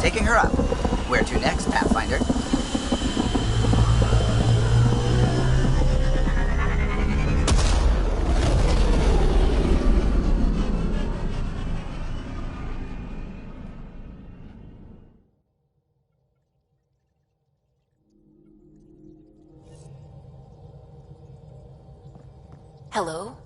Taking her up. Where to next, Pathfinder? Hello?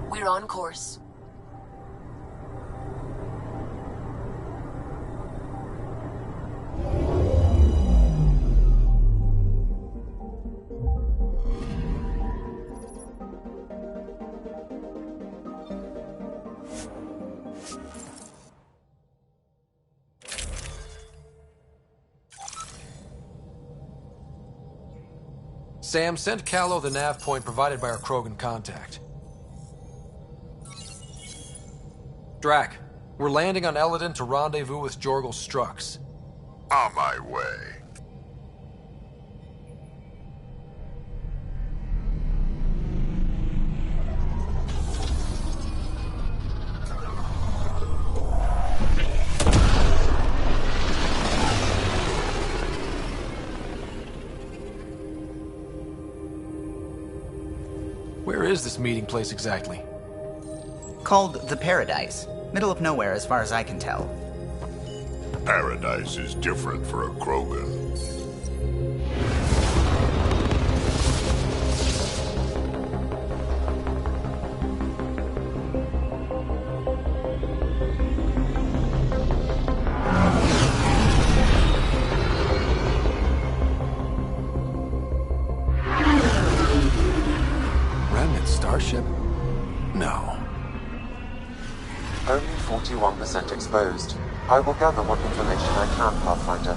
We're on course. Sam, send Callow the nav point provided by our Krogan contact. Drac, we're landing on Eladon to rendezvous with Jorgal Strux. On my way. Where is this meeting place exactly? Called the Paradise. Middle of nowhere as far as I can tell. Paradise is different for a Krogan. Remnant starship? No. Only 41% exposed. I will gather what information I can, Pathfinder.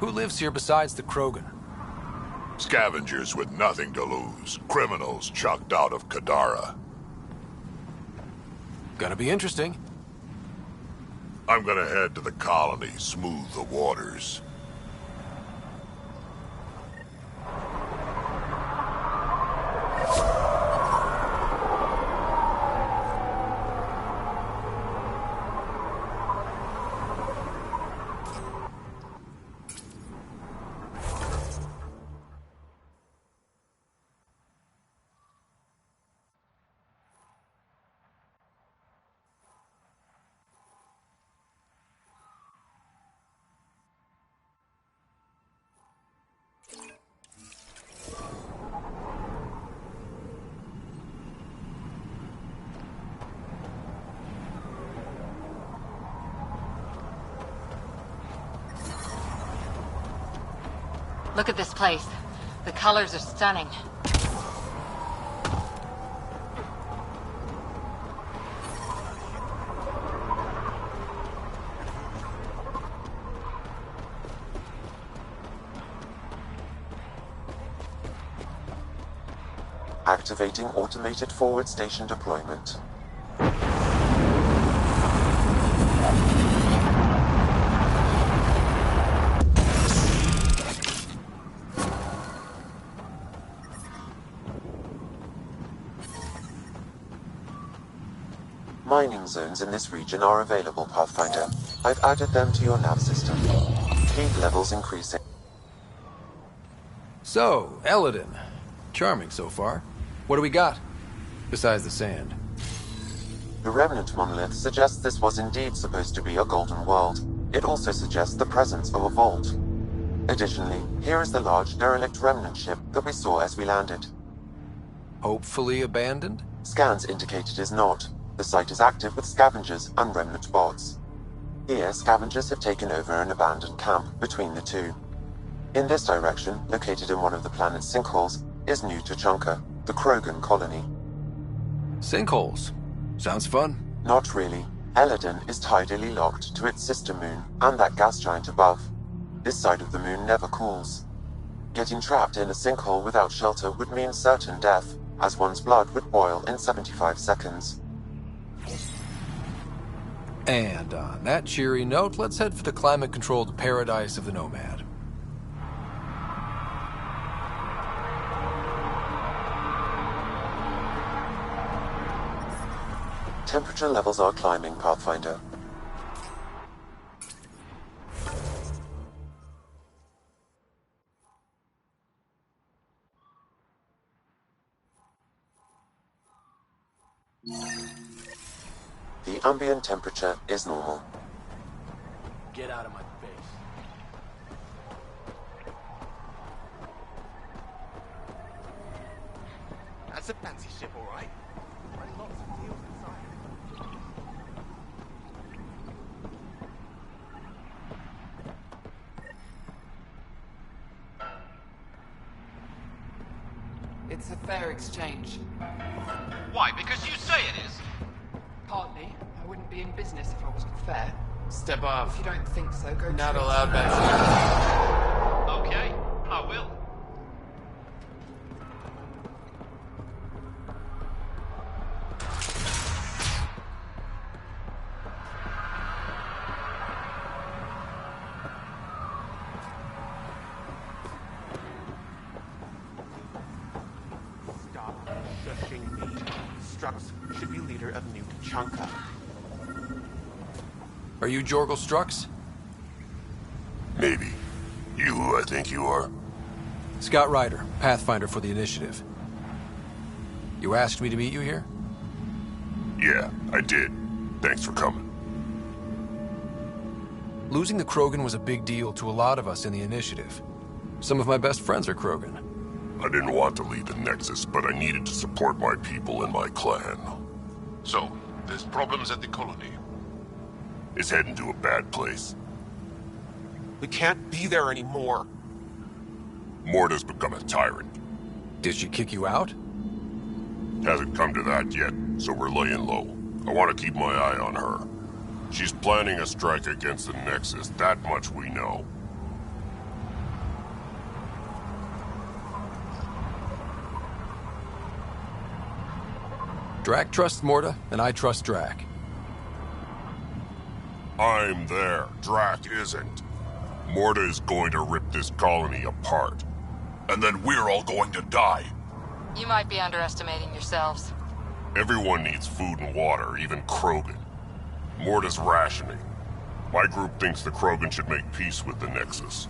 Who lives here besides the Krogan? Scavengers with nothing to lose. Criminals chucked out of Kadara. Gonna be interesting. I'm gonna head to the colony, smooth the waters. Look at this place. The colors are stunning. Activating automated forward station deployment. Mining zones in this region are available, Pathfinder. I've added them to your nav system. Speed levels increasing. So, Eladin. Charming so far. What do we got? Besides the sand. The remnant monolith suggests this was indeed supposed to be a golden world. It also suggests the presence of a vault. Additionally, here is the large derelict remnant ship that we saw as we landed. Hopefully abandoned? Scans indicate it is not. The site is active with scavengers and remnant bots. Here, scavengers have taken over an abandoned camp between the two. In this direction, located in one of the planet's sinkholes, is New Tuchanka, the Krogan colony. Sinkholes. Sounds fun. Not really. Eladin is tidally locked to its sister moon and that gas giant above. This side of the moon never cools. Getting trapped in a sinkhole without shelter would mean certain death, as one's blood would boil in 75 seconds. And on that cheery note, let's head for the climate-controlled paradise of the Nomad. Temperature levels are climbing, Pathfinder. The ambient temperature is normal. Get out of my face. That's a fancy ship, all right. Lots of deals inside. It's a fair exchange. Why? Because you say it is. Partly. I wouldn't be in business if I wasn't fair. Step If off. you don't think so, go Not to it. allowed back. Okay, I will. Stop shushing me. Strux should be leader of New Tuchanka. Are you Jorgel Strux? Maybe. You who I think you are? Scott Ryder, Pathfinder for the Initiative. You asked me to meet you here? Yeah, I did. Thanks for coming. Losing the Krogan was a big deal to a lot of us in the Initiative. Some of my best friends are Krogan. I didn't want to leave the Nexus, but I needed to support my people and my clan. So, there's problems at the colony. It's heading to a bad place. We can't be there anymore. Morta's become a tyrant. Did she kick you out? Hasn't come to that yet, so we're laying low. I want to keep my eye on her. She's planning a strike against the Nexus, that much we know. Drac trusts Morta, and I trust Drac. I'm there. Drac isn't. Morta is going to rip this colony apart. And then we're all going to die. You might be underestimating yourselves. Everyone needs food and water, even Krogan. Morta's rationing. My group thinks the Krogan should make peace with the Nexus.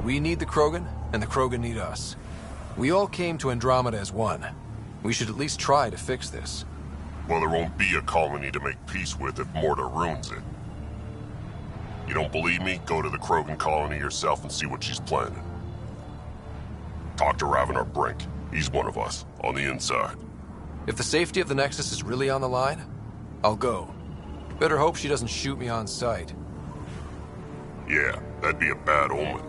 We need the Krogan, and the Krogan need us. We all came to Andromeda as one. We should at least try to fix this. Well, there won't be a colony to make peace with if Morta ruins it. You don't believe me? Go to the Krogan colony yourself and see what she's planning. Talk to Ravenar Brink. He's one of us, on the inside. If the safety of the Nexus is really on the line, I'll go. Better hope she doesn't shoot me on sight. Yeah, that'd be a bad omen.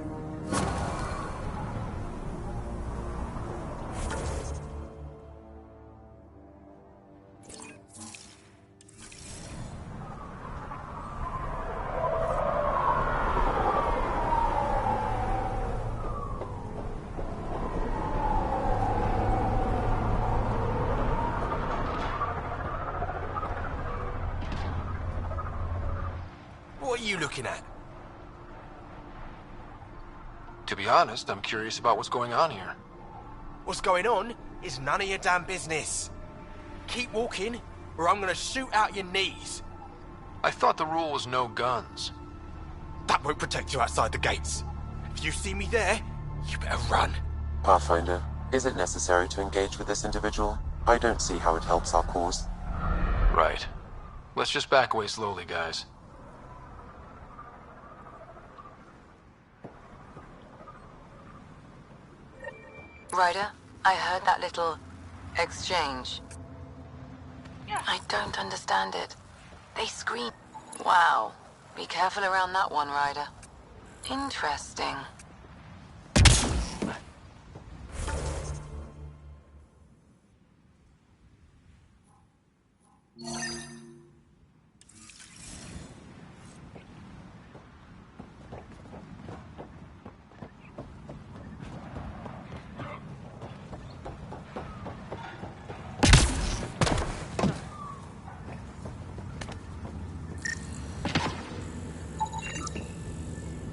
What are you looking at? To be honest, I'm curious about what's going on here. What's going on is none of your damn business. Keep walking, or I'm gonna shoot out your knees. I thought the rule was no guns. That won't protect you outside the gates. If you see me there, you better run. Pathfinder, is it necessary to engage with this individual? I don't see how it helps our cause. Right. Let's just back away slowly, guys. Ryder, I heard that little exchange. I don't understand it. They scream. Wow. Be careful around that one, Ryder. Interesting.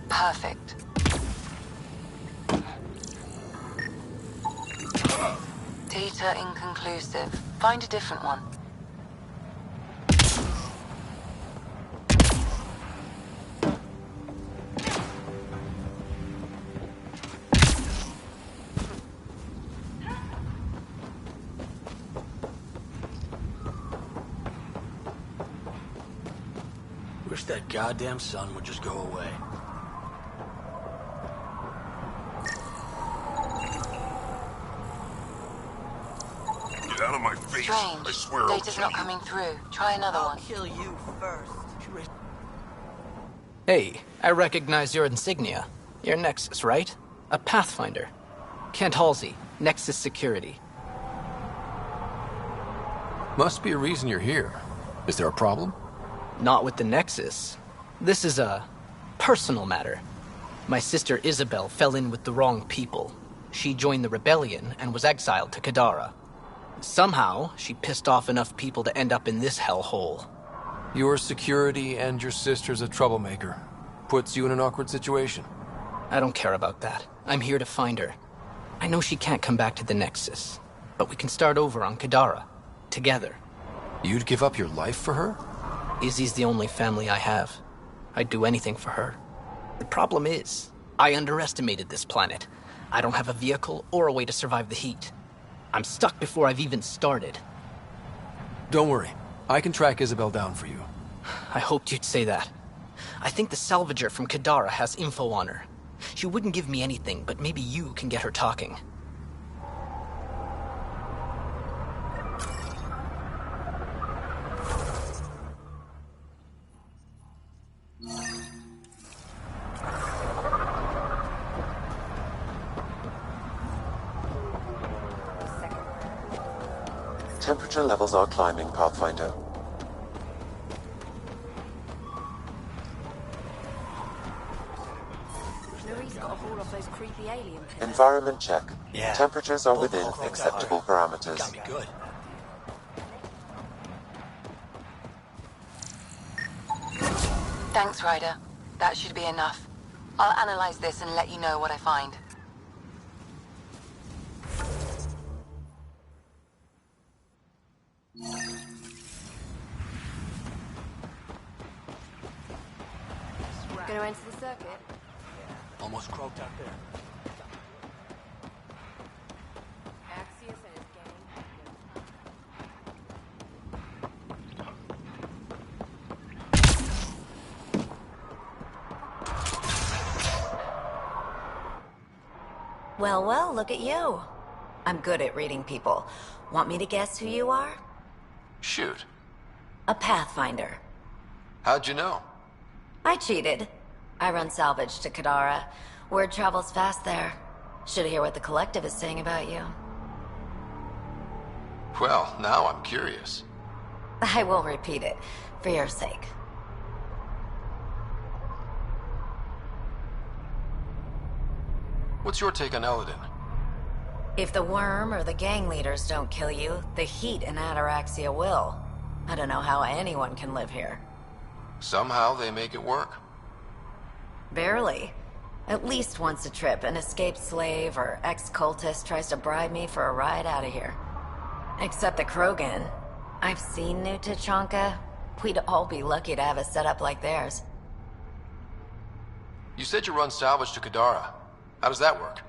Perfect. Data inconclusive. Find a different one. Wish that goddamn sun would just go away. Get out of my face. Strange. I swear I'll Data's kill not you. coming through. Try another one. Kill you first. Hey, I recognize your insignia. You're Nexus, right? A Pathfinder. Kent Halsey, Nexus Security. Must be a reason you're here. Is there a problem? Not with the Nexus. This is a personal matter. My sister Isabel fell in with the wrong people. She joined the rebellion and was exiled to Kadara. Somehow, she pissed off enough people to end up in this hellhole. Your security and your sister's a troublemaker. Puts you in an awkward situation. I don't care about that. I'm here to find her. I know she can't come back to the Nexus, but we can start over on Kadara. Together. You'd give up your life for her? Izzy's the only family I have. I'd do anything for her. The problem is, I underestimated this planet. I don't have a vehicle or a way to survive the heat. I'm stuck before I've even started. Don't worry. I can track Isabel down for you. I hoped you'd say that. I think the salvager from Kadara has info on her. She wouldn't give me anything, but maybe you can get her talking. Temperature levels are climbing, Pathfinder. Environment check. Yeah. Temperatures are within acceptable parameters. Got me good. Thanks, Ryder. That should be enough. I'll analyze this and let you know what I find. Gonna enter the circuit? Almost croaked out there. Axios and his gang. Well, well, look at you. I'm good at reading people. Want me to guess who you are? Shoot. A Pathfinder. How'd you know? I cheated. I run salvage to Kadara. Word travels fast there. Should hear what the Collective is saying about you. Well, now I'm curious. I won't repeat it, for your sake. What's your take on Eladin? If the worm or the gang leaders don't kill you, the heat in Ataraxia will. I don't know how anyone can live here. Somehow they make it work. Barely. At least once a trip, an escaped slave or ex-cultist tries to bribe me for a ride out of here. Except the Krogan. I've seen New Tachanka. We'd all be lucky to have a setup like theirs. You said you run salvage to Kadara. How does that work?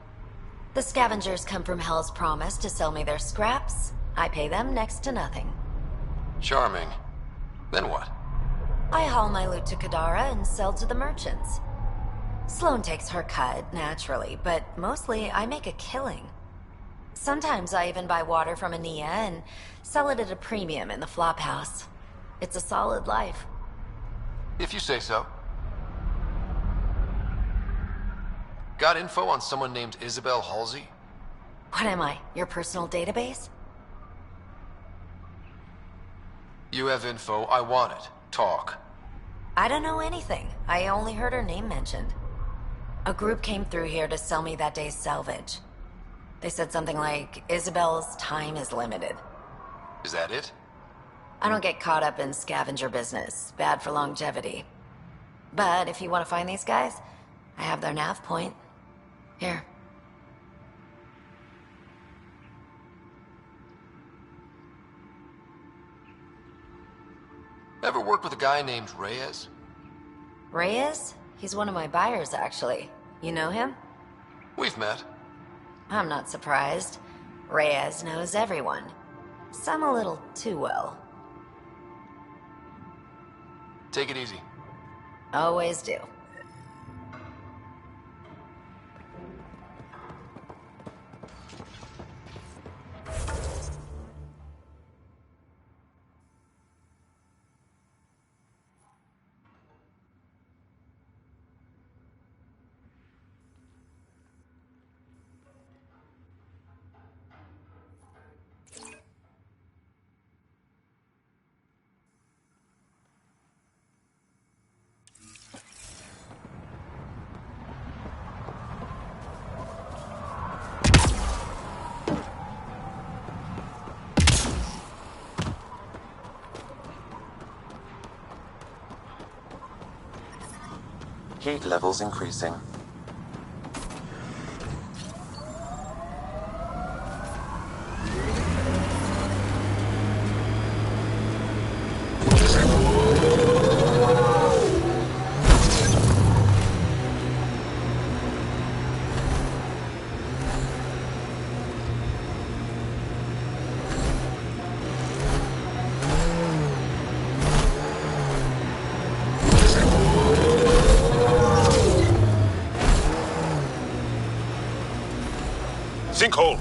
The scavengers come from Hell's Promise to sell me their scraps. I pay them next to nothing. Charming. Then what? I haul my loot to Kadara and sell to the merchants. Sloane takes her cut, naturally, but mostly I make a killing. Sometimes I even buy water from Ania and sell it at a premium in the flop house. It's a solid life. If you say so. Got info on someone named Isabel Halsey? What am I, your personal database? You have info, I want it. Talk. I don't know anything. I only heard her name mentioned. A group came through here to sell me that day's salvage. They said something like, Isabel's time is limited. Is that it? I don't get caught up in scavenger business. Bad for longevity. But if you want to find these guys, I have their nav point. Here. Ever work with a guy named Reyes? Reyes? He's one of my buyers, actually. You know him? We've met. I'm not surprised. Reyes knows everyone. Some a little too well. Take it easy. Always do. Heat levels increasing. Sinkhole!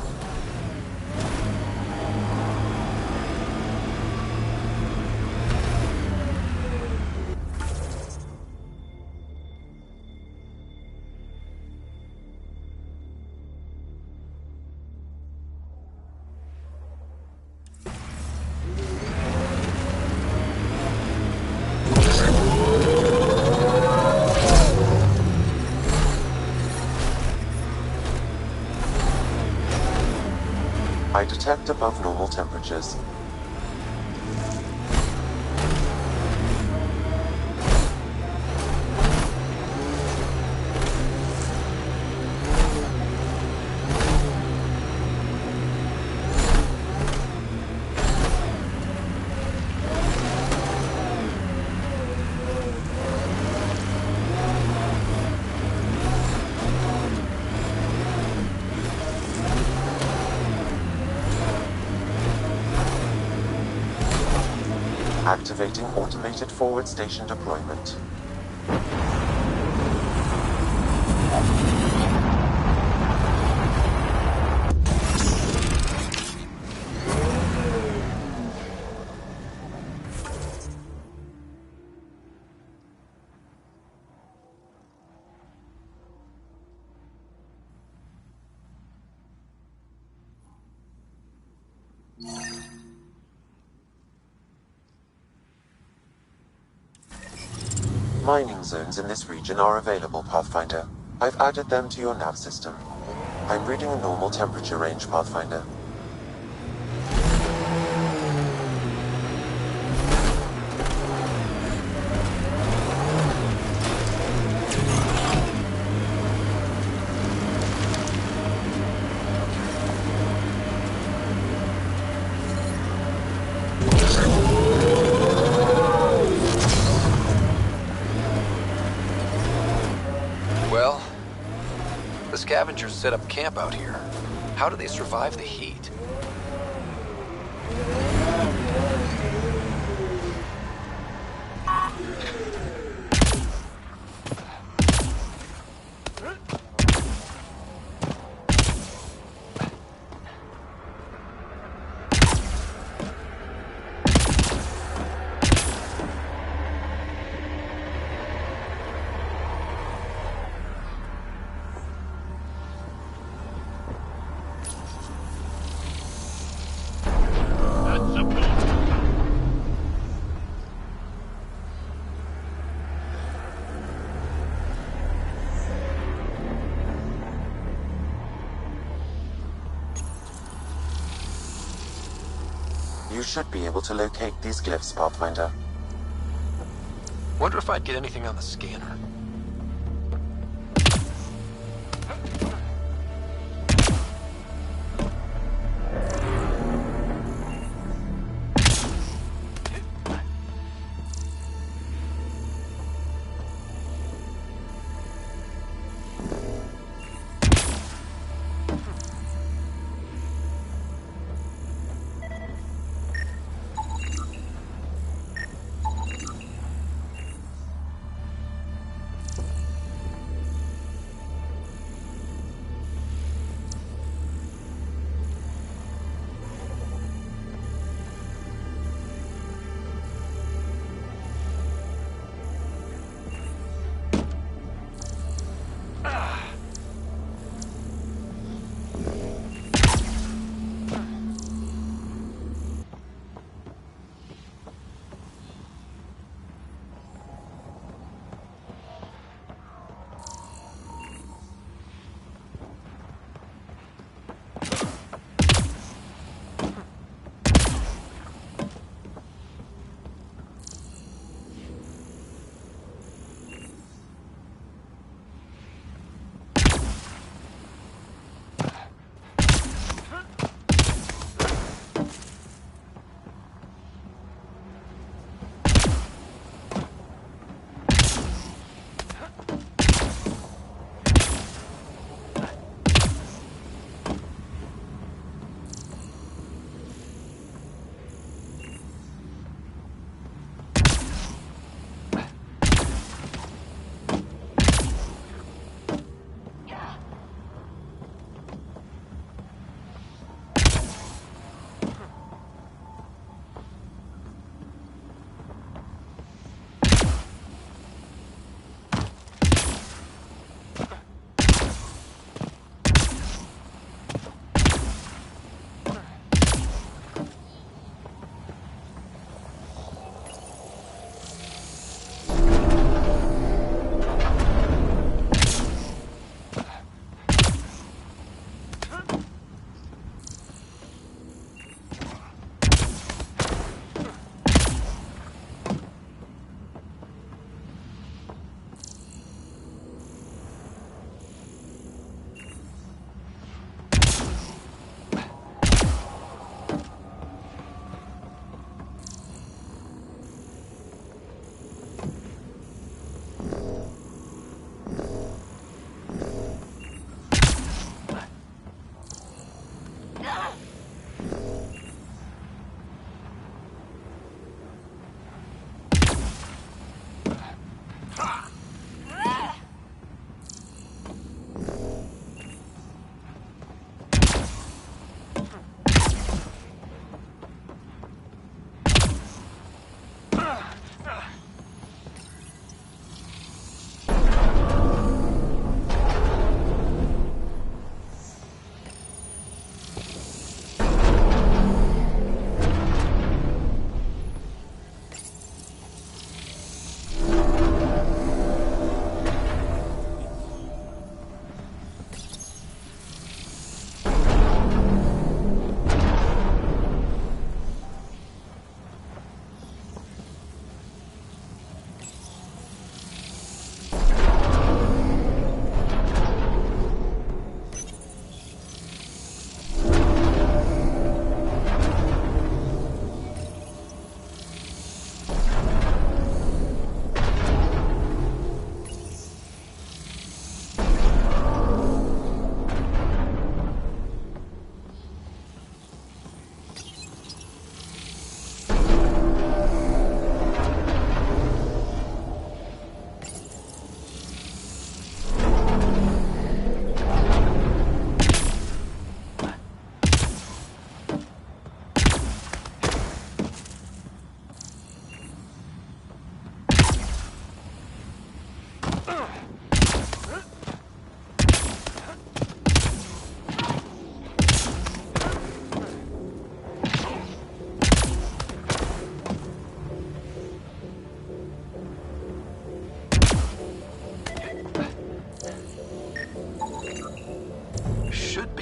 I detect above normal temperatures. Activating automated forward station deployment. mining zones in this region are available, Pathfinder. I've added them to your nav system. I'm reading a normal temperature range, Pathfinder. Well, the scavengers set up camp out here. How do they survive the heat? You should be able to locate these glyphs, Pathfinder. Wonder if I'd get anything on the scanner.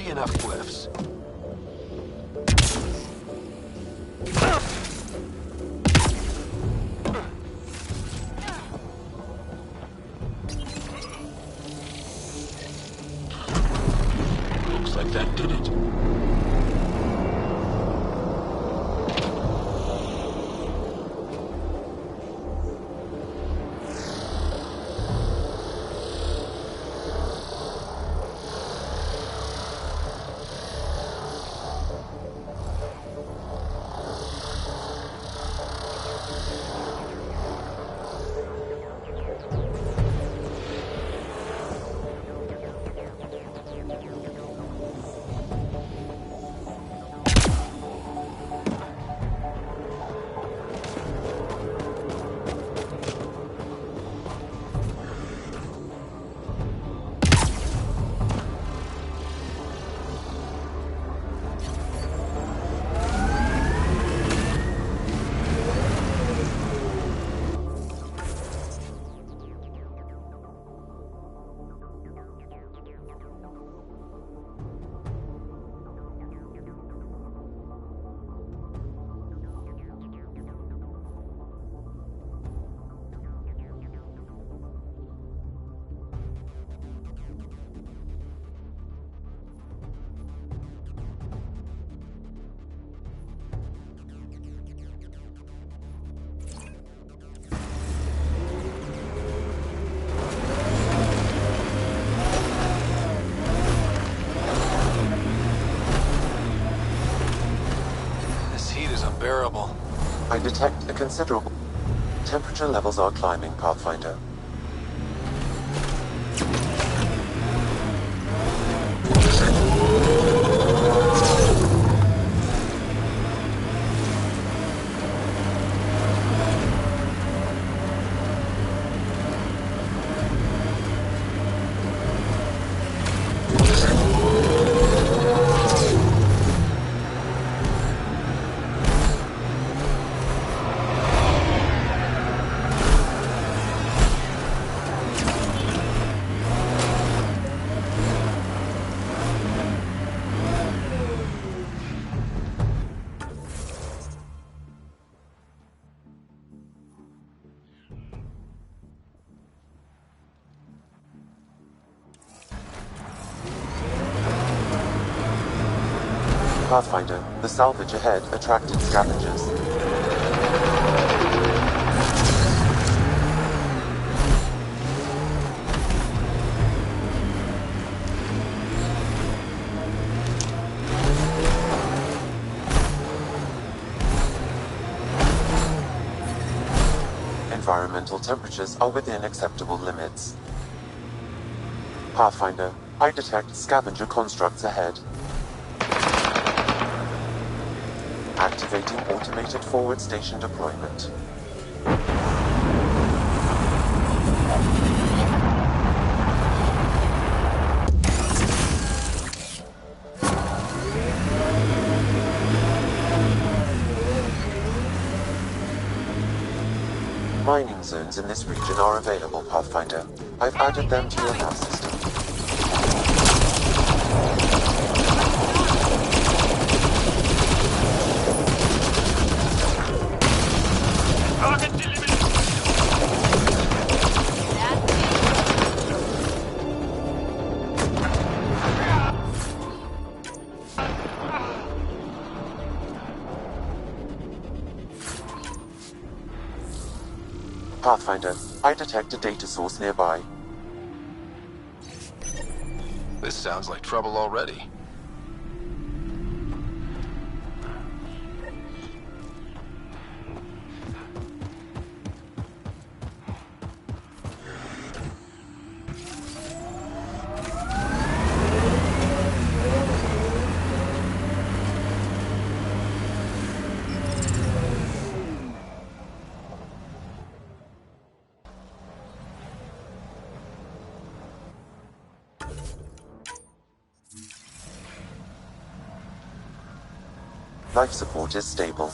be enough glyphs. Looks like that did it. Unbearable. I detect a considerable... Temperature levels are climbing, Pathfinder. Pathfinder, the salvage ahead attracted scavengers. Environmental temperatures are within acceptable limits. Pathfinder, I detect scavenger constructs ahead. Activating automated forward station deployment. Mining zones in this region are available, Pathfinder. I've added them to your nav system. Pathfinder, I detect a data source nearby. This sounds like trouble already. Life support is stable.